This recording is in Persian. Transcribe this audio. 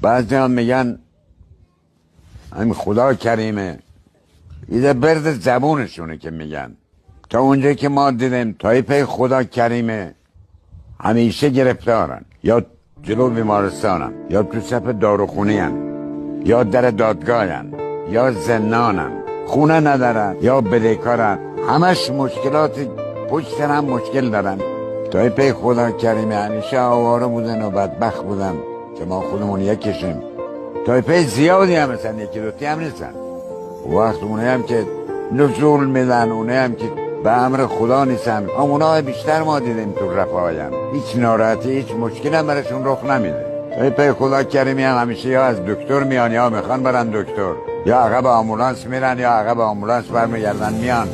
بعضی هم میگن همین خدا کریمه، ایده برد زبونشونه که میگن. تا اونجایی که ما دیدیم تایپه خدا کریمه همیشه گرفتارن، یا جلو بیمارستانن، یا تو صف داروخونی هن، یا در دادگاهن، یا زندانن، خونه ندارن، یا بدهکارن، همش مشکلات پشت هم مشکل دارن. تایپه خدا کریمه همیشه آواره بودن و بدبخت بودن که ما خودمون یکیشیم. تایپه زیادی هم مثلا یکی دوتی هم نیستن. وقت اونه هم که نزول میدن، اونه هم که به امر خدا نیستن، اونا بیشتر ما دیدیم تو رفاهیم، هیچ ناراحتی هیچ مشکل هم برشون رخ نمیده. تایپه خدا کریمی هم همیشه یا از دکتر میان یا میخوان برن دکتر، یا عقب آمبولانس میرن یا عقب آمبولانس برمیگردن میان.